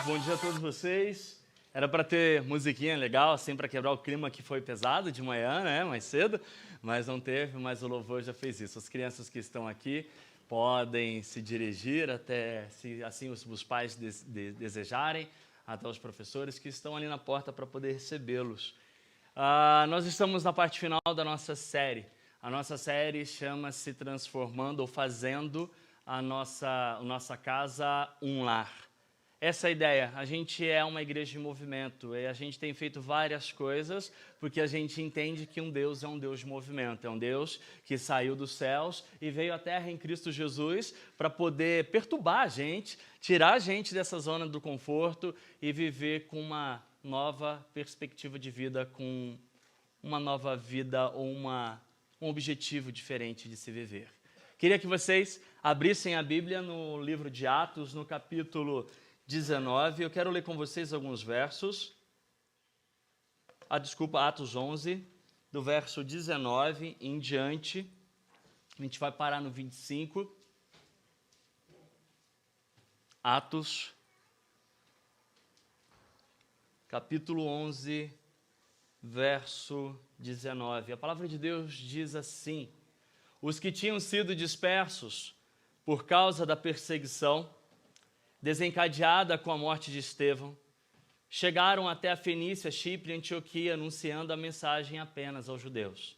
bom dia a todos vocês. Era para ter musiquinha legal, assim, para quebrar o clima que foi pesado de manhã, né, mais cedo, mas não teve, mas o louvor já fez isso. As crianças que estão aqui podem se dirigir até, se assim os pais desejarem, até os professores que estão ali na porta para poder recebê-los. Nós estamos na parte final da nossa série. A nossa série chama-se Transformando ou Fazendo a nossa casa um lar. Essa é a ideia. A gente é uma igreja em movimento e a gente tem feito várias coisas porque a gente entende que um Deus é um Deus de movimento, é um Deus que saiu dos céus e veio à terra em Cristo Jesus para poder perturbar a gente, tirar a gente dessa zona do conforto e viver com uma nova perspectiva de vida, com uma nova vida ou um objetivo diferente de se viver. Queria que vocês abrissem a Bíblia no livro de Atos, no capítulo 19, eu quero ler com vocês alguns versos. Atos 11, do verso 19 em diante. A gente vai parar no 25. Atos, capítulo 11, verso 19. A palavra de Deus diz assim: os que tinham sido dispersos por causa da perseguição, desencadeada com a morte de Estevão, chegaram até a Fenícia, Chipre e Antioquia, anunciando a mensagem apenas aos judeus.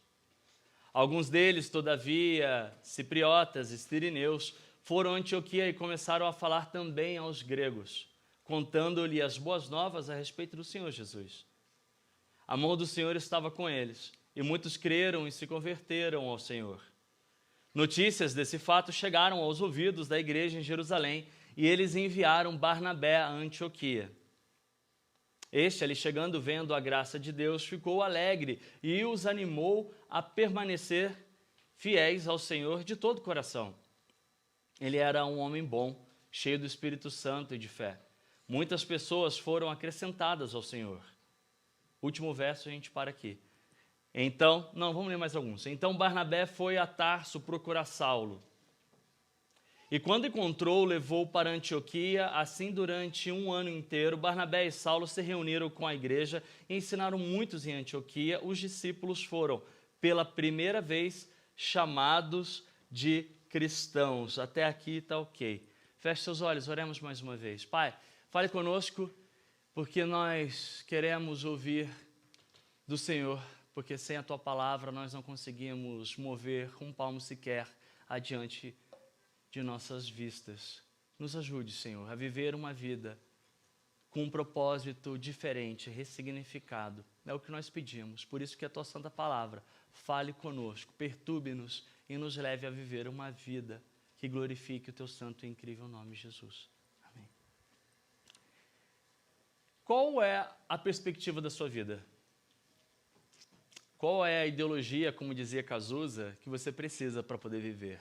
Alguns deles, todavia, cipriotas e cirineus, foram a Antioquia e começaram a falar também aos gregos, contando-lhe as boas novas a respeito do Senhor Jesus. A mão do Senhor estava com eles, e muitos creram e se converteram ao Senhor. Notícias desse fato chegaram aos ouvidos da igreja em Jerusalém, e eles enviaram Barnabé a Antioquia. Este, ali chegando, vendo a graça de Deus, ficou alegre e os animou a permanecer fiéis ao Senhor de todo o coração. Ele era um homem bom, cheio do Espírito Santo e de fé. Muitas pessoas foram acrescentadas ao Senhor. Último verso, a gente para aqui. Então, vamos ler mais alguns. Então Barnabé foi a Tarso procurar Saulo. E quando encontrou, levou para Antioquia. Assim, durante um ano inteiro, Barnabé e Saulo se reuniram com a igreja e ensinaram muitos em Antioquia. Os discípulos foram, pela primeira vez, chamados de cristãos. Até aqui está ok. Feche seus olhos, oremos mais uma vez. Pai, fale conosco, porque nós queremos ouvir do Senhor, porque sem a Tua palavra nós não conseguimos mover um palmo sequer adiante de nossas vistas. Nos ajude, Senhor, a viver uma vida com um propósito diferente, ressignificado. É o que nós pedimos. Por isso que a Tua Santa Palavra fale conosco, perturbe-nos e nos leve a viver uma vida que glorifique o Teu santo e incrível nome, Jesus. Amém. Qual é a perspectiva da sua vida? Qual é a ideologia, como dizia Cazuza, que você precisa para poder viver?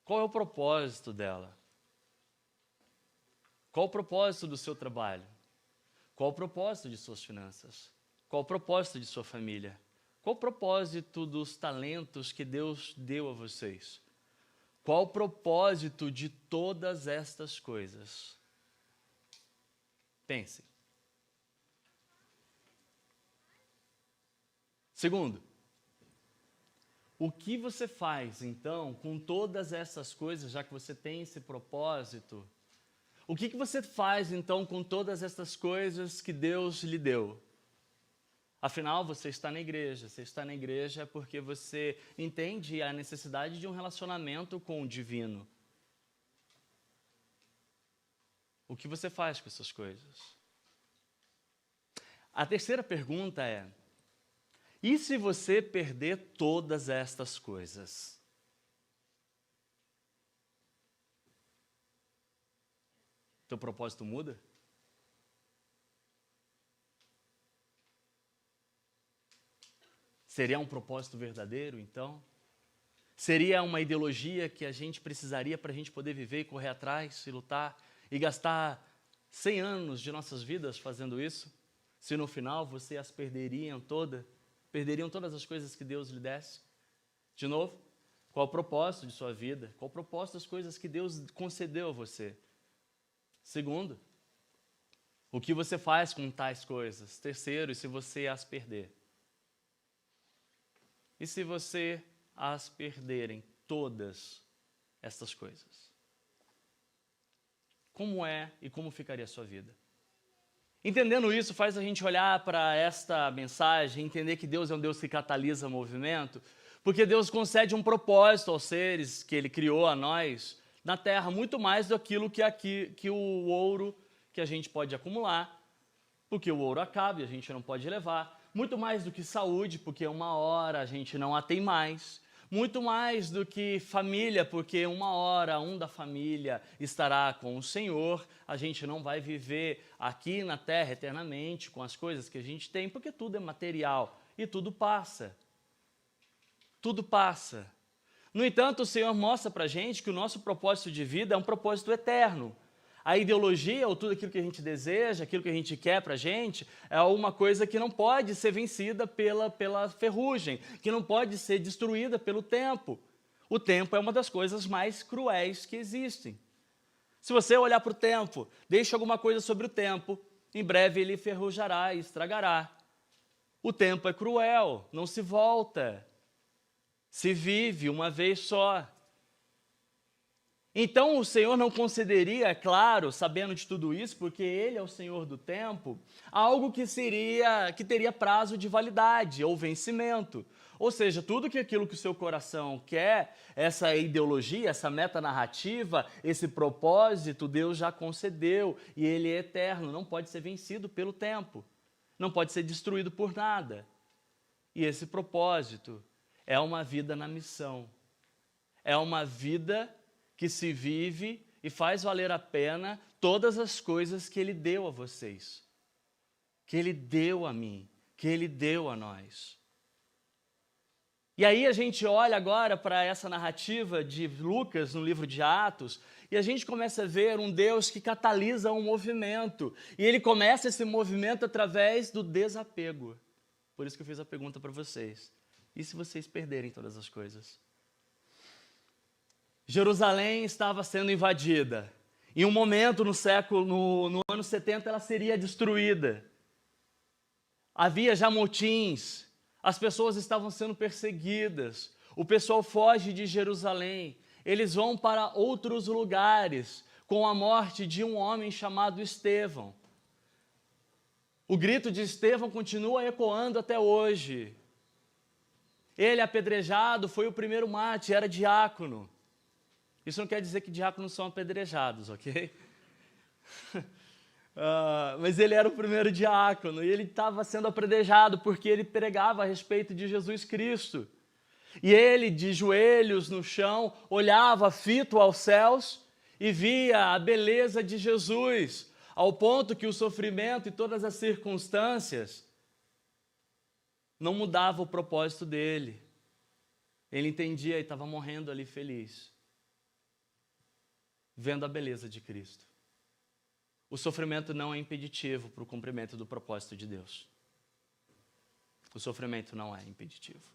Qual é o propósito dela? Qual o propósito do seu trabalho? Qual o propósito de suas finanças? Qual o propósito de sua família? Qual o propósito dos talentos que Deus deu a vocês? Qual o propósito de todas estas coisas? Pense. Segundo, o que você faz, então, com todas essas coisas, já que você tem esse propósito? O que você faz, então, com todas essas coisas que Deus lhe deu? Afinal, você está na igreja. Você está na igreja porque você entende a necessidade de um relacionamento com o divino. O que você faz com essas coisas? A terceira pergunta é: e se você perder todas estas coisas? Teu propósito muda? Seria um propósito verdadeiro, então? Seria uma ideologia que a gente precisaria para a gente poder viver e correr atrás e lutar e gastar 100 anos de nossas vidas fazendo isso? Se no final você as perderiam todas as coisas que Deus lhe desse? De novo, qual o propósito de sua vida? Qual o propósito das coisas que Deus concedeu a você? Segundo, o que você faz com tais coisas? Terceiro, e se você as perder? E se você as perderem, todas estas coisas? Como é e como ficaria a sua vida? Entendendo isso, faz a gente olhar para esta mensagem, entender que Deus é um Deus que catalisa movimento, porque Deus concede um propósito aos seres que Ele criou a nós na Terra, muito mais do que o ouro que a gente pode acumular, porque o ouro acaba e a gente não pode levar, muito mais do que saúde, porque uma hora a gente não a tem mais, muito mais do que família, porque uma hora um da família estará com o Senhor, a gente não vai viver aqui na terra eternamente com as coisas que a gente tem, porque tudo é material e tudo passa. Tudo passa. No entanto, o Senhor mostra para a gente que o nosso propósito de vida é um propósito eterno. A ideologia, ou tudo aquilo que a gente deseja, aquilo que a gente quer para a gente, é uma coisa que não pode ser vencida pela ferrugem, que não pode ser destruída pelo tempo. O tempo é uma das coisas mais cruéis que existem. Se você olhar para o tempo, deixe alguma coisa sobre o tempo, em breve ele ferrujará e estragará. O tempo é cruel, não se volta, se vive uma vez só. Então o Senhor não concederia, é claro, sabendo de tudo isso, porque Ele é o Senhor do tempo, algo que teria prazo de validade ou vencimento. Ou seja, tudo aquilo que o seu coração quer, essa ideologia, essa metanarrativa, esse propósito, Deus já concedeu e Ele é eterno, não pode ser vencido pelo tempo, não pode ser destruído por nada. E esse propósito é uma vida na missão, é uma vida que se vive e faz valer a pena todas as coisas que Ele deu a vocês, que Ele deu a mim, que Ele deu a nós. E aí a gente olha agora para essa narrativa de Lucas no livro de Atos e a gente começa a ver um Deus que catalisa um movimento. E Ele começa esse movimento através do desapego. Por isso que eu fiz a pergunta para vocês. E se vocês perderem todas as coisas? Jerusalém estava sendo invadida. Em um momento no ano 70, ela seria destruída. Havia já motins, as pessoas estavam sendo perseguidas, o pessoal foge de Jerusalém, eles vão para outros lugares, com a morte de um homem chamado Estevão. O grito de Estevão continua ecoando até hoje. Ele, apedrejado, foi o primeiro mártir, era diácono. Isso não quer dizer que diáconos são apedrejados, ok? Mas ele era o primeiro diácono e ele estava sendo apedrejado porque ele pregava a respeito de Jesus Cristo. E ele, de joelhos no chão, olhava fito aos céus e via a beleza de Jesus, ao ponto que o sofrimento e todas as circunstâncias não mudavam o propósito dele. Ele entendia e estava morrendo ali feliz, vendo a beleza de Cristo. O sofrimento não é impeditivo para o cumprimento do propósito de Deus. O sofrimento não é impeditivo.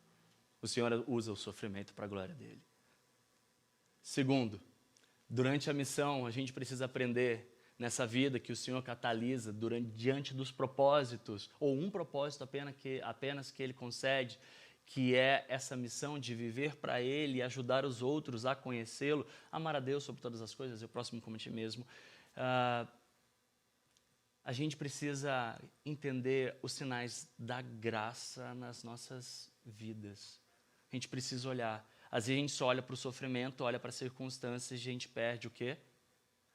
O Senhor usa o sofrimento para a glória dele. Segundo, durante a missão, a gente precisa aprender nessa vida que o Senhor catalisa diante dos propósitos, ou um propósito apenas que Ele concede, que é essa missão de viver para Ele e ajudar os outros a conhecê-lo, amar a Deus sobre todas as coisas e o próximo como a ti mesmo. A gente precisa entender os sinais da graça nas nossas vidas. A gente precisa olhar. Às vezes a gente só olha para o sofrimento, olha para as circunstâncias e a gente perde o quê?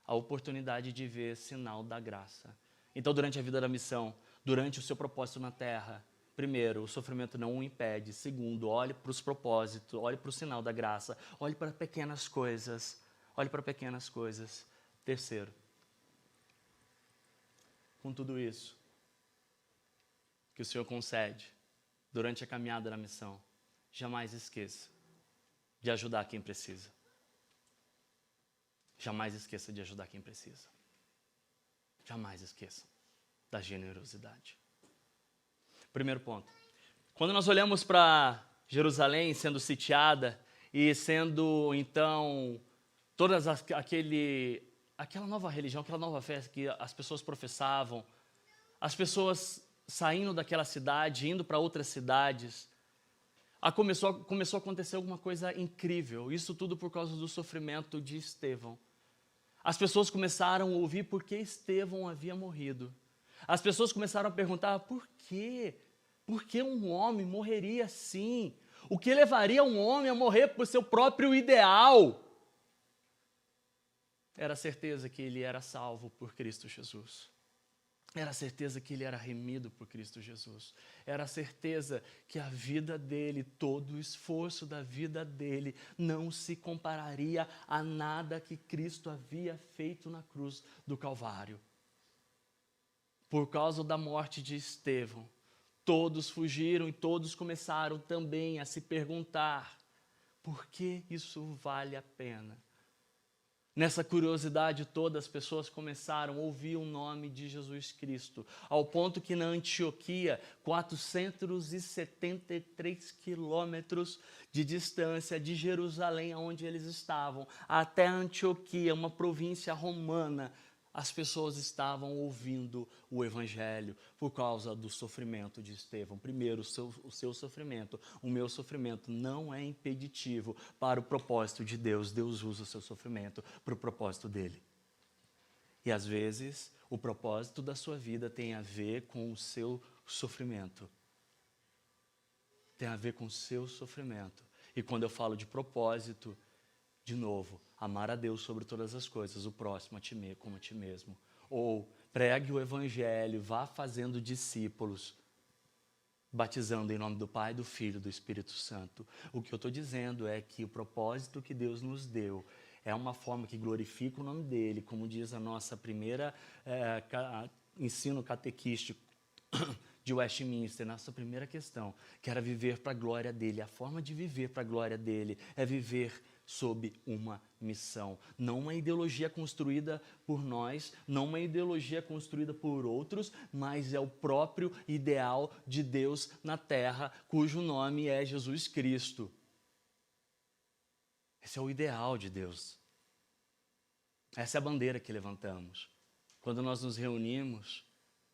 A oportunidade de ver sinal da graça. Então, durante a vida da missão, durante o seu propósito na terra, primeiro, o sofrimento não o impede. Segundo, olhe para os propósitos, olhe para o sinal da graça, olhe para pequenas coisas, olhe para pequenas coisas. Terceiro, com tudo isso que o Senhor concede durante a caminhada na missão, jamais esqueça de ajudar quem precisa. Jamais esqueça de ajudar quem precisa. Jamais esqueça da generosidade. Primeiro ponto. Quando nós olhamos para Jerusalém sendo sitiada e sendo, então, aquela nova religião, aquela nova fé que as pessoas professavam, as pessoas saindo daquela cidade, indo para outras cidades, começou a acontecer alguma coisa incrível. Isso tudo por causa do sofrimento de Estevão. As pessoas começaram a ouvir por que Estevão havia morrido. As pessoas começaram a perguntar por quê? Por que um homem morreria assim? O que levaria um homem a morrer por seu próprio ideal? Era a certeza que ele era salvo por Cristo Jesus. Era a certeza que ele era remido por Cristo Jesus. Era a certeza que a vida dele, todo o esforço da vida dele, não se compararia a nada que Cristo havia feito na cruz do Calvário. Por causa da morte de Estevão, todos fugiram e todos começaram também a se perguntar: por que isso vale a pena? Nessa curiosidade toda, as pessoas começaram a ouvir o nome de Jesus Cristo, ao ponto que na Antioquia, 473 quilômetros de distância de Jerusalém, onde eles estavam, até Antioquia, uma província romana, as pessoas estavam ouvindo o Evangelho por causa do sofrimento de Estevão. Primeiro, o seu sofrimento, o meu sofrimento não é impeditivo para o propósito de Deus. Deus usa o seu sofrimento para o propósito dele. E às vezes, o propósito da sua vida tem a ver com o seu sofrimento. Tem a ver com o seu sofrimento. E quando eu falo de propósito, de novo, amar a Deus sobre todas as coisas, o próximo como a ti mesmo. Ou pregue o Evangelho, vá fazendo discípulos, batizando em nome do Pai, do Filho e do Espírito Santo. O que eu estou dizendo é que o propósito que Deus nos deu é uma forma que glorifica o nome dEle, como diz a nossa primeira ensino catequístico de Westminster, nossa primeira questão, que era viver para a glória dEle. A forma de viver para a glória dEle é viver sob uma missão. Não uma ideologia construída por nós, não uma ideologia construída por outros, mas é o próprio ideal de Deus na terra, cujo nome é Jesus Cristo. Esse é o ideal de Deus. Essa é a bandeira que levantamos. Quando nós nos reunimos,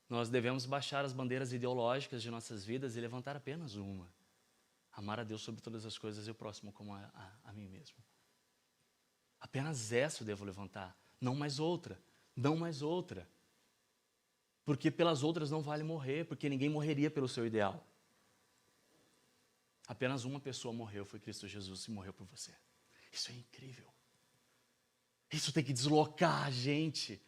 nós devemos baixar as bandeiras ideológicas de nossas vidas e levantar apenas uma. Amar a Deus sobre todas as coisas e o próximo como a mim mesmo. Apenas essa eu devo levantar, não mais outra, não mais outra. Porque pelas outras não vale morrer, porque ninguém morreria pelo seu ideal. Apenas uma pessoa morreu, foi Cristo Jesus, e morreu por você. Isso é incrível. Isso tem que deslocar a gente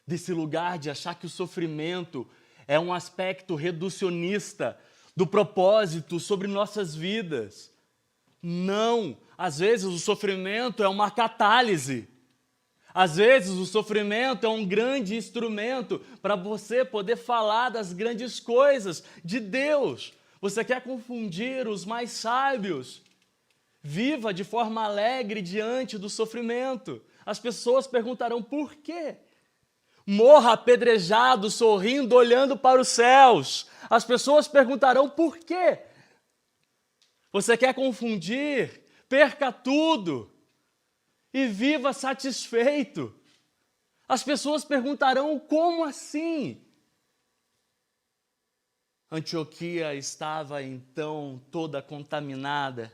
desse lugar de achar que o sofrimento é um aspecto reducionista do propósito sobre nossas vidas. Não, às vezes o sofrimento é uma catálise. Às vezes o sofrimento é um grande instrumento para você poder falar das grandes coisas de Deus. Você quer confundir os mais sábios? Viva de forma alegre diante do sofrimento. As pessoas perguntarão por quê? Morra apedrejado, sorrindo, olhando para os céus. As pessoas perguntarão por quê? Você quer confundir? Perca tudo e viva satisfeito. As pessoas perguntarão, como assim? Antioquia estava então toda contaminada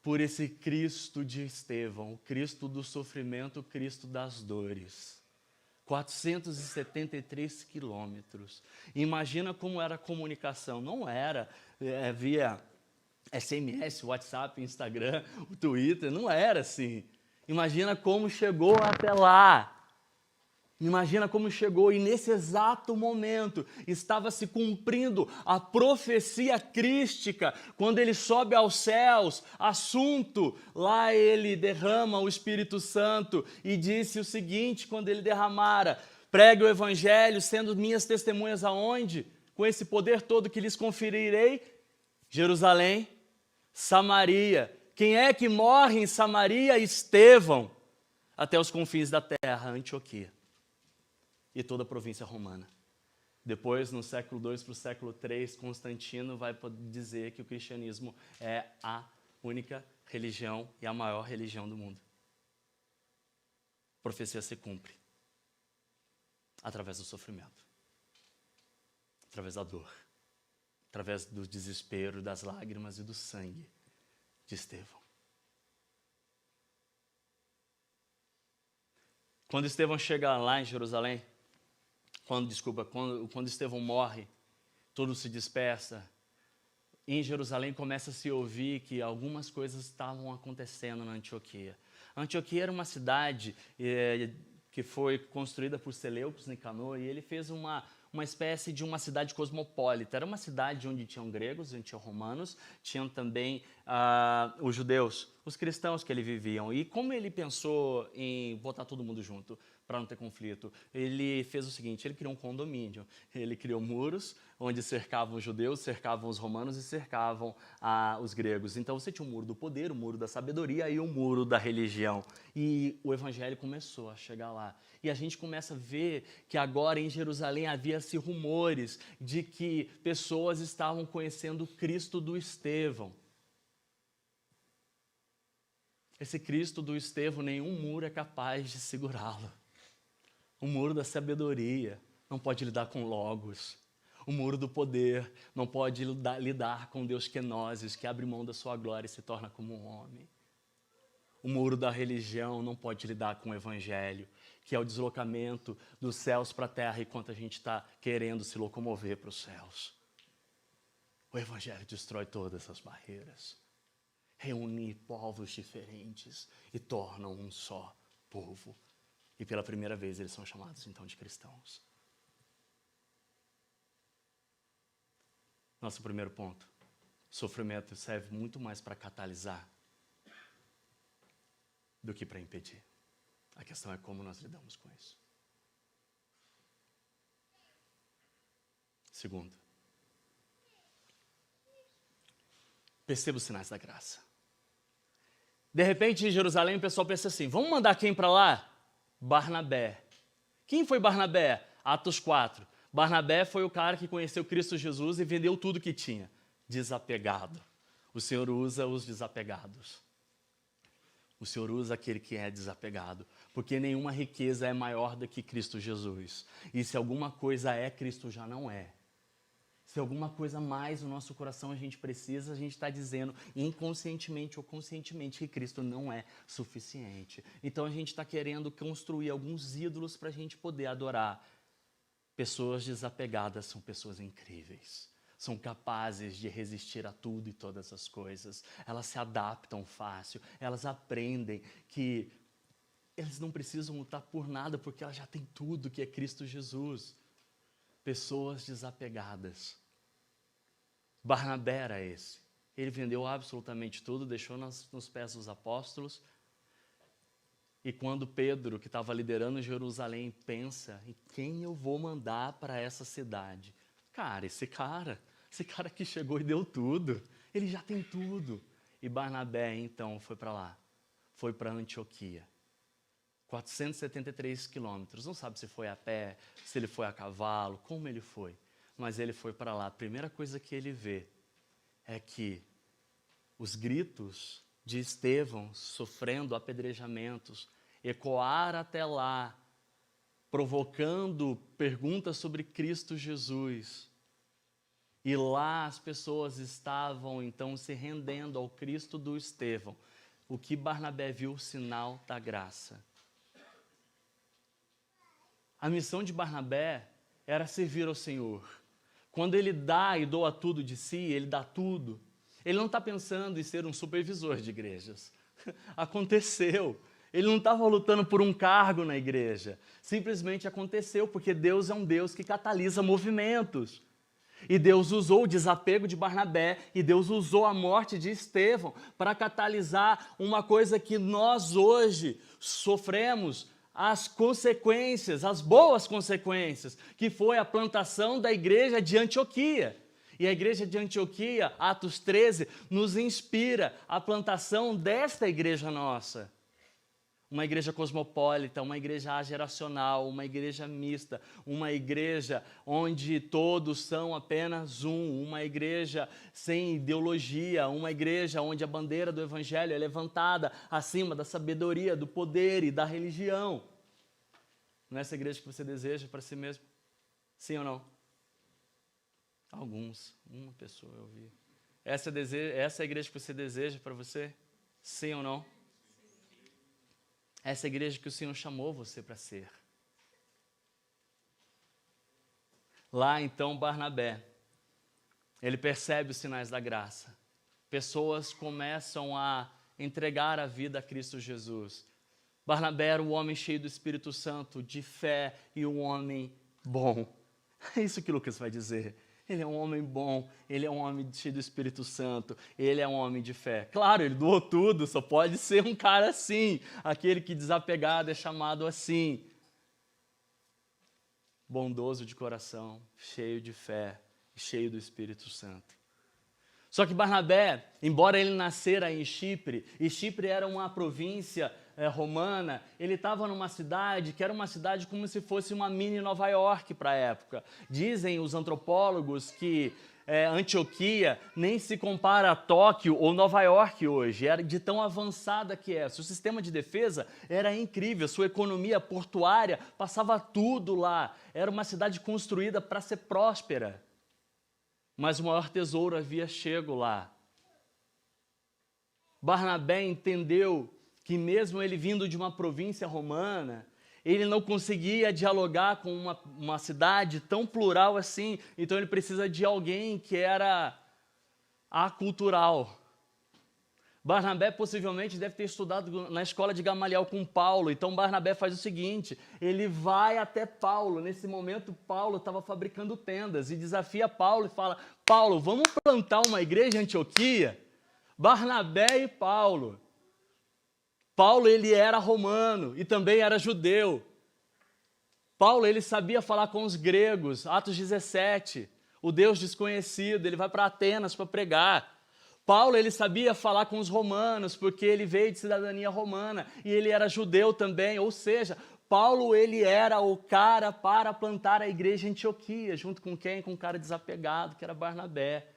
por esse Cristo de Estevão, o Cristo do sofrimento, o Cristo das dores. 473 quilômetros. Imagina como era a comunicação. Não era via SMS, WhatsApp, Instagram, o Twitter, não era assim. Imagina como chegou até lá. Imagina como chegou e nesse exato momento estava se cumprindo a profecia crística, quando ele sobe aos céus, assunto, lá ele derrama o Espírito Santo e disse o seguinte, quando ele derramara: pregue o Evangelho, sendo minhas testemunhas aonde? Com esse poder todo que lhes conferirei, Jerusalém, Samaria. Quem é que morre em Samaria? Estevão, até os confins da terra, Antioquia e toda a província romana. Depois, no século II para o século III, Constantino vai dizer que o cristianismo é a única religião e a maior religião do mundo. profecia se cumpre através do sofrimento, através da dor, através do desespero, das lágrimas e do sangue de Estevão. Quando Estevão chega lá em Jerusalém, quando Estevão morre, tudo se dispersa. Em Jerusalém começa a se ouvir que algumas coisas estavam acontecendo na Antioquia. A Antioquia era uma cidade que foi construída por Seleucos Nicanor, e ele fez uma espécie de uma cidade cosmopolita. Era uma cidade onde tinham gregos, onde tinham romanos, tinham também os judeus, os cristãos que ele viviam. E como ele pensou em botar todo mundo junto, para não ter conflito, ele fez o seguinte: ele criou um condomínio, ele criou muros onde cercavam os judeus, cercavam os romanos e cercavam os gregos. Então você tinha o muro do poder, o muro da sabedoria e o muro da religião. E o evangelho começou a chegar lá. E a gente começa a ver que agora em Jerusalém havia-se rumores de que pessoas estavam conhecendo o Cristo do Estevão. Esse Cristo do Estevão, nenhum muro é capaz de segurá-lo. O muro da sabedoria não pode lidar com logos. O muro do poder não pode lidar com Deus kenoses, que abre mão da sua glória e se torna como um homem. O muro da religião não pode lidar com o evangelho, que é o deslocamento dos céus para a terra enquanto a gente está querendo se locomover para os céus. O evangelho destrói todas essas barreiras, reúne povos diferentes e torna um só povo. E pela primeira vez eles são chamados então de cristãos. Nosso primeiro ponto: sofrimento serve muito mais para catalisar do que para impedir. A questão é como nós lidamos com isso. Segundo, perceba os sinais da graça. De repente, em Jerusalém, o pessoal pensa assim: vamos mandar quem para lá? Barnabé. Quem foi Barnabé? Atos 4. Barnabé foi o cara que conheceu Cristo Jesus e vendeu tudo que tinha. Desapegado. O Senhor usa os desapegados. O Senhor usa aquele que é desapegado, porque nenhuma riqueza é maior do que Cristo Jesus. E se alguma coisa é, Cristo já não é. Se alguma coisa mais no nosso coração a gente precisa, a gente está dizendo inconscientemente ou conscientemente que Cristo não é suficiente. Então a gente está querendo construir alguns ídolos para a gente poder adorar. Pessoas desapegadas são pessoas incríveis. São capazes de resistir a tudo e todas as coisas. Elas se adaptam fácil. Elas aprendem que eles não precisam lutar por nada porque elas já têm tudo que é Cristo Jesus. Pessoas desapegadas. Barnabé era esse. Ele vendeu absolutamente tudo, deixou nos pés dos apóstolos. E quando Pedro, que estava liderando Jerusalém, pensa em quem eu vou mandar para essa cidade. Esse cara que chegou e deu tudo. Ele já tem tudo. E Barnabé, então, foi para lá. Foi para Antioquia. 473 quilômetros. Não sabe se foi a pé, se ele foi a cavalo, como ele foi. Mas ele foi para lá. A primeira coisa que ele vê é que os gritos de Estevão sofrendo apedrejamentos ecoaram até lá, provocando perguntas sobre Cristo Jesus. E lá as pessoas estavam então se rendendo ao Cristo do Estevão. O que Barnabé viu, o sinal da graça. A missão de Barnabé era servir ao Senhor. Quando ele dá e doa tudo de si, ele dá tudo. Ele não está pensando em ser um supervisor de igrejas. Aconteceu. Ele não estava lutando por um cargo na igreja. Simplesmente aconteceu, porque Deus é um Deus que catalisa movimentos. E Deus usou o desapego de Barnabé e Deus usou a morte de Estevão para catalisar uma coisa que nós hoje sofremos as consequências, as boas consequências, que foi a plantação da igreja de Antioquia. E a igreja de Antioquia, Atos 13, nos inspira a plantação desta igreja nossa. Uma igreja cosmopolita, uma igreja ageracional, uma igreja mista, uma igreja onde todos são apenas uma igreja sem ideologia, uma igreja onde a bandeira do evangelho é levantada acima da sabedoria, do poder e da religião. Não é essa igreja que você deseja para si mesmo? Sim ou não? Alguns, uma pessoa eu vi. Essa é a igreja que você deseja para você? Sim ou não? Essa é a igreja que o Senhor chamou você para ser. Lá então Barnabé, ele percebe os sinais da graça. Pessoas começam a entregar a vida a Cristo Jesus. Barnabé era um homem cheio do Espírito Santo, de fé e um homem bom. É isso que Lucas vai dizer. Ele é um homem bom, ele é um homem cheio do Espírito Santo, ele é um homem de fé. Claro, ele doou tudo, só pode ser um cara assim. Aquele que desapegado é chamado assim. Bondoso de coração, cheio de fé, cheio do Espírito Santo. Só que Barnabé, embora ele nascera em Chipre, e Chipre era uma província romana, ele estava numa cidade que era uma cidade como se fosse uma mini Nova York para a época. Dizem os antropólogos que Antioquia nem se compara a Tóquio ou Nova York hoje, era de tão avançada que é. Seu sistema de defesa era incrível, sua economia portuária passava tudo lá. Era uma cidade construída para ser próspera. Mas o maior tesouro havia chego lá. Barnabé entendeu que mesmo ele vindo de uma província romana, ele não conseguia dialogar com uma cidade tão plural assim, então ele precisa de alguém que era acultural. Barnabé possivelmente deve ter estudado na escola de Gamaliel com Paulo, então Barnabé faz o seguinte, ele vai até Paulo, nesse momento Paulo estava fabricando tendas e desafia Paulo e fala, Paulo, vamos plantar uma igreja em Antioquia? Barnabé e Paulo. Paulo, ele era romano e também era judeu. Paulo, ele sabia falar com os gregos, Atos 17, o Deus desconhecido, ele vai para Atenas para pregar. Paulo, ele sabia falar com os romanos, porque ele veio de cidadania romana, e ele era judeu também, ou seja, Paulo, ele era o cara para plantar a igreja em Antioquia, junto com quem? Com um cara desapegado, que era Barnabé.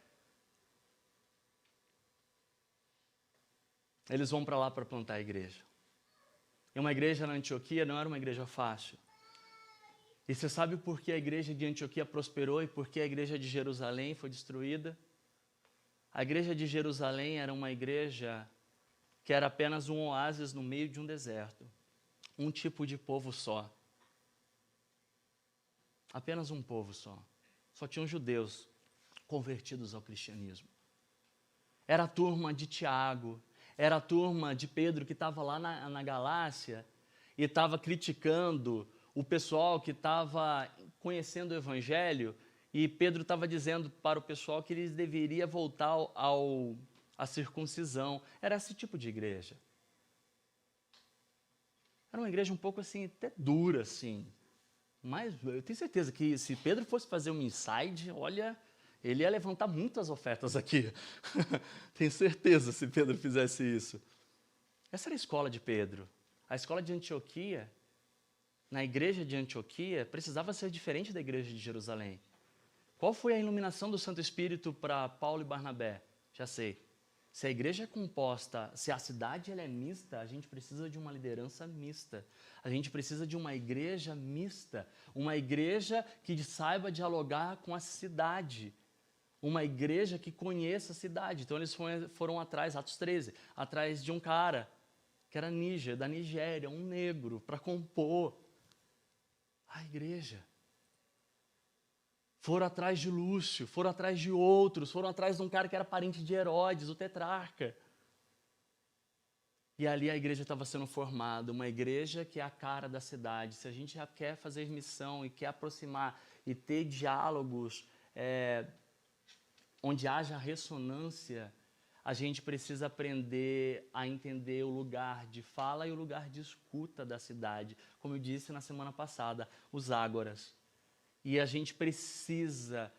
Eles vão para lá para plantar a igreja. E uma igreja na Antioquia não era uma igreja fácil. E você sabe por que a igreja de Antioquia prosperou e por que a igreja de Jerusalém foi destruída? A igreja de Jerusalém era uma igreja que era apenas um oásis no meio de um deserto. Um tipo de povo só. Apenas um povo só. Só tinham judeus convertidos ao cristianismo. Era a turma de Tiago, era a turma de Pedro que estava lá na Galácia e estava criticando o pessoal que estava conhecendo o Evangelho, e Pedro estava dizendo para o pessoal que eles deveriam voltar à circuncisão. Era esse tipo de igreja. Era uma igreja um pouco assim, até dura assim. Mas eu tenho certeza que se Pedro fosse fazer um inside, olha, ele ia levantar muitas ofertas aqui. Tenho certeza se Pedro fizesse isso. Essa era a escola de Pedro. A escola de Antioquia, na igreja de Antioquia, precisava ser diferente da igreja de Jerusalém. Qual foi a iluminação do Santo Espírito para Paulo e Barnabé? Já sei. Se a igreja é composta, se a cidade ela é mista, a gente precisa de uma liderança mista. A gente precisa de uma igreja mista. Uma igreja que saiba dialogar com a cidade. Uma igreja que conheça a cidade. Então eles foram atrás, Atos 13, atrás de um cara que era Níger, da Nigéria, um negro, para compor a igreja. Foram atrás de Lúcio, foram atrás de outros, foram atrás de um cara que era parente de Herodes, o tetrarca. E ali a igreja estava sendo formada, uma igreja que é a cara da cidade. Se a gente já quer fazer missão e quer aproximar e ter diálogos onde haja ressonância, a gente precisa aprender a entender o lugar de fala e o lugar de escuta da cidade. Como eu disse na semana passada, os ágoras. E a gente precisa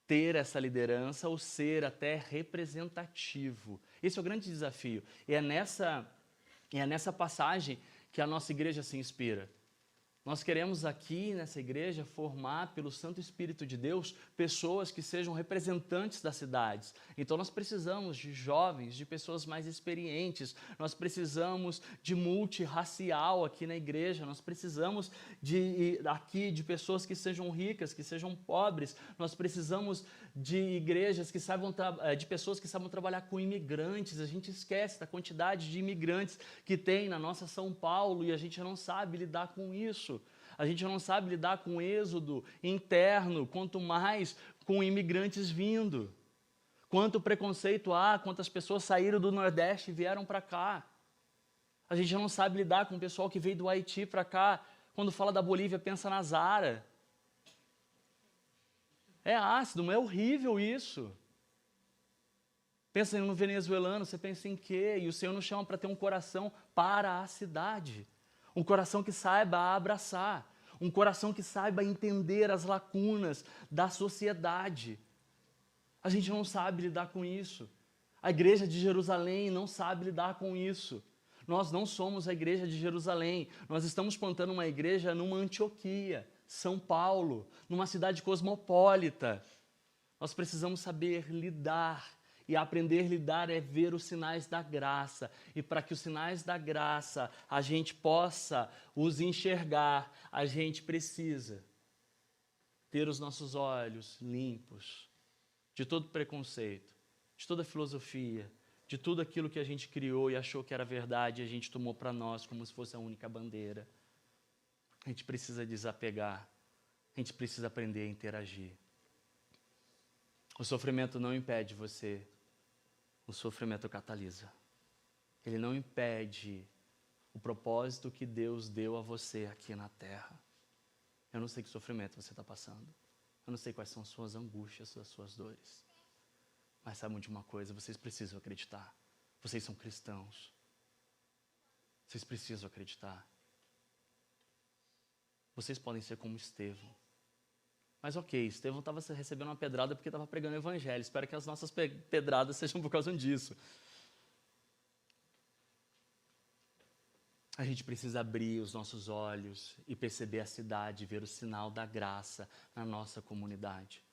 ter essa liderança ou ser até representativo. Esse é o grande desafio. E é nessa passagem que a nossa igreja se inspira. Nós queremos aqui nessa igreja formar, pelo Santo Espírito de Deus, pessoas que sejam representantes das cidades. Então nós precisamos de jovens, de pessoas mais experientes, nós precisamos de multirracial aqui na igreja, nós precisamos de pessoas que sejam ricas, que sejam pobres, nós precisamos de igrejas que de pessoas que saibam trabalhar com imigrantes. A gente esquece da quantidade de imigrantes que tem na nossa São Paulo e a gente não sabe lidar com isso. A gente não sabe lidar com o êxodo interno, quanto mais com imigrantes vindo. Quanto preconceito há, quantas pessoas saíram do Nordeste e vieram para cá. A gente não sabe lidar com o pessoal que veio do Haiti para cá. Quando fala da Bolívia, pensa na Zara. É ácido, não é horrível isso. Pensa no venezuelano, você pensa em quê? E o Senhor nos chama para ter um coração para a cidade. Um coração que saiba abraçar. Um coração que saiba entender as lacunas da sociedade. A gente não sabe lidar com isso. A igreja de Jerusalém não sabe lidar com isso. Nós não somos a igreja de Jerusalém. Nós estamos plantando uma igreja numa Antioquia, São Paulo, numa cidade cosmopolita. Nós precisamos saber lidar. E aprender a lidar é ver os sinais da graça. E para que os sinais da graça a gente possa os enxergar, a gente precisa ter os nossos olhos limpos de todo preconceito, de toda filosofia, de tudo aquilo que a gente criou e achou que era verdade e a gente tomou para nós como se fosse a única bandeira. A gente precisa desapegar, a gente precisa aprender a interagir. O sofrimento não impede você, o sofrimento catalisa. Ele não impede o propósito que Deus deu a você aqui na terra. Eu não sei que sofrimento você está passando. Eu não sei quais são as suas angústias, as suas dores. Mas saibam de uma coisa, vocês precisam acreditar. Vocês são cristãos. Vocês precisam acreditar. Vocês podem ser como Estevão. Mas ok, Estevão estava recebendo uma pedrada porque estava pregando o evangelho. Espero que as nossas pedradas sejam por causa disso. A gente precisa abrir os nossos olhos e perceber a cidade, ver o sinal da graça na nossa comunidade.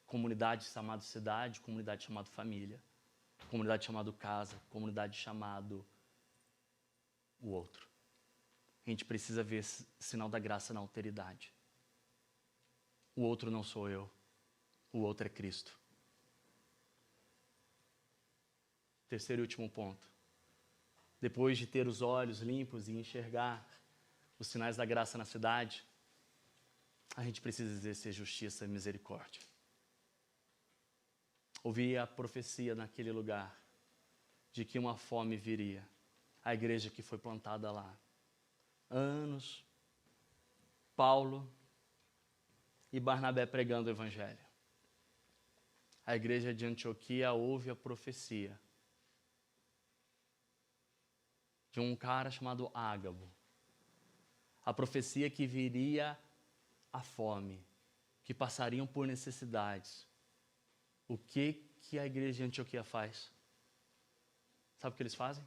Comunidade chamada cidade, comunidade chamada família. Comunidade chamada casa, comunidade chamado o outro. A gente precisa ver esse sinal da graça na alteridade. O outro não sou eu, o outro é Cristo. Terceiro e último ponto. Depois de ter os olhos limpos e enxergar os sinais da graça na cidade, a gente precisa exercer justiça e misericórdia. Ouvi a profecia naquele lugar de que uma fome viria. A igreja que foi plantada lá. Anos, Paulo e Barnabé pregando o evangelho. A igreja de Antioquia ouve a profecia de um cara chamado Ágabo. A profecia que viria a fome, que passariam por necessidades. O que a igreja de Antioquia faz? Sabe o que eles fazem?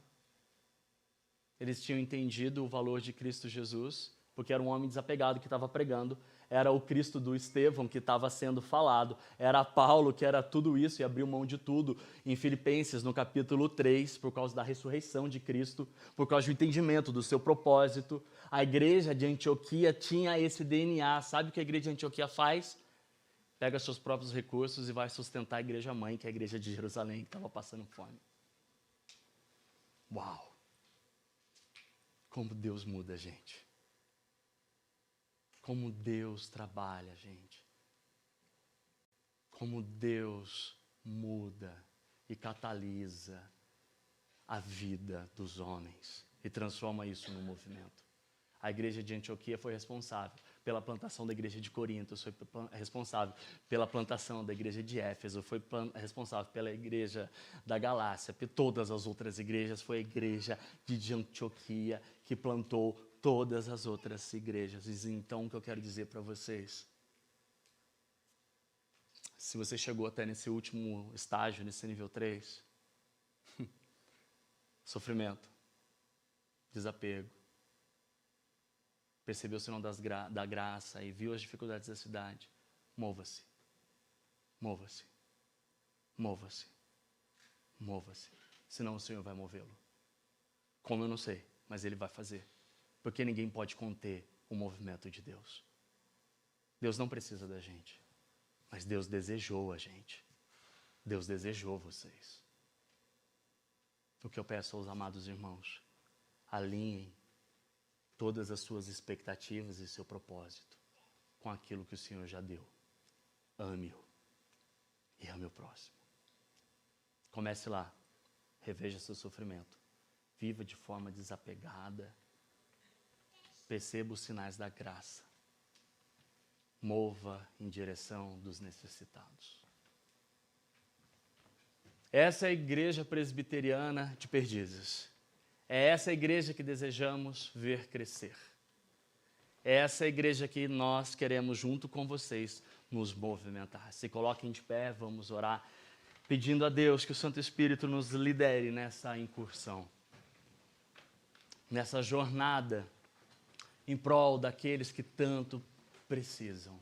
Eles tinham entendido o valor de Cristo Jesus, porque era um homem desapegado que estava pregando, era o Cristo do Estevão que estava sendo falado, era Paulo que era tudo isso e abriu mão de tudo em Filipenses, no capítulo 3, por causa da ressurreição de Cristo, por causa do entendimento do seu propósito. A igreja de Antioquia tinha esse DNA. Sabe o que a igreja de Antioquia faz? Pega seus próprios recursos e vai sustentar a igreja mãe, que é a igreja de Jerusalém, que estava passando fome. Uau! Como Deus muda a gente. Como Deus trabalha, gente. Como Deus muda e catalisa a vida dos homens e transforma isso num movimento. A igreja de Antioquia foi responsável pela plantação da igreja de Corinto, foi responsável pela plantação da igreja de Éfeso, foi responsável pela igreja da Galácia, por todas as outras igrejas. Foi a igreja de Antioquia que plantou todas as outras igrejas. E então o que eu quero dizer para vocês, se você chegou até nesse último estágio, nesse nível 3, sofrimento, desapego, percebeu o sinal da graça e viu as dificuldades da cidade, mova-se, mova-se, mova-se, mova-se, senão o Senhor vai movê-lo. Como eu não sei, mas Ele vai fazer, porque ninguém pode conter o movimento de Deus. Deus não precisa da gente, mas Deus desejou a gente. Deus desejou vocês. O que eu peço aos amados irmãos, alinhem todas as suas expectativas e seu propósito com aquilo que o Senhor já deu. Ame-o e ame o próximo. Comece lá, reveja seu sofrimento, viva de forma desapegada, perceba os sinais da graça, mova em direção dos necessitados. Essa é a igreja presbiteriana de Perdizes. É essa a igreja que desejamos ver crescer. É essa a igreja que nós queremos, junto com vocês, nos movimentar. Se coloquem de pé, vamos orar, pedindo a Deus que o Santo Espírito nos lidere nessa incursão, nessa jornada em prol daqueles que tanto precisam.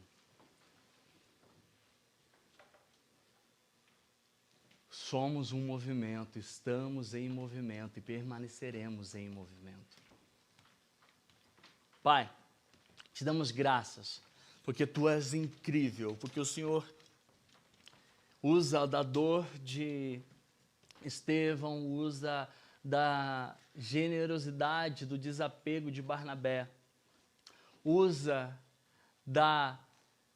Somos um movimento, estamos em movimento e permaneceremos em movimento. Pai, te damos graças, porque Tu és incrível, porque o Senhor usa da dor de Estevão, usa da generosidade, do desapego de Barnabé, usa da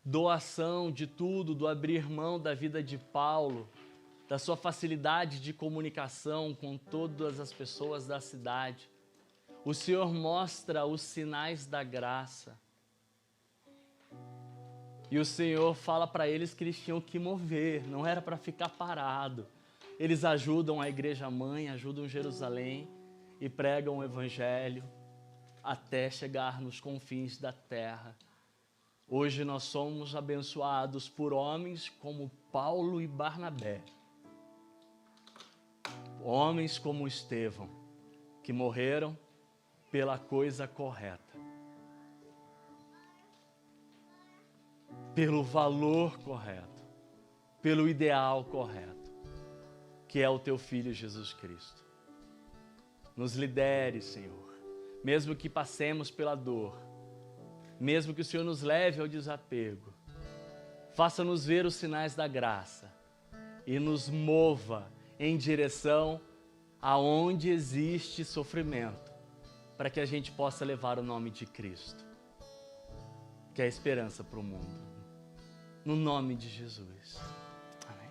doação de tudo, do abrir mão da vida de Paulo, da sua facilidade de comunicação com todas as pessoas da cidade. O Senhor mostra os sinais da graça. E o Senhor fala para eles que eles tinham que mover, não era para ficar parado. Eles ajudam a igreja mãe, ajudam Jerusalém e pregam o evangelho até chegar nos confins da terra. Hoje nós somos abençoados por homens como Paulo e Barnabé. Homens como Estevão, que morreram pela coisa correta, pelo valor correto, pelo ideal correto, que é o Teu Filho Jesus Cristo. Nos lidere, Senhor, mesmo que passemos pela dor, mesmo que o Senhor nos leve ao desapego, faça-nos ver os sinais da graça e nos mova em direção aonde existe sofrimento, para que a gente possa levar o nome de Cristo, que é a esperança para o mundo. No nome de Jesus. Amém.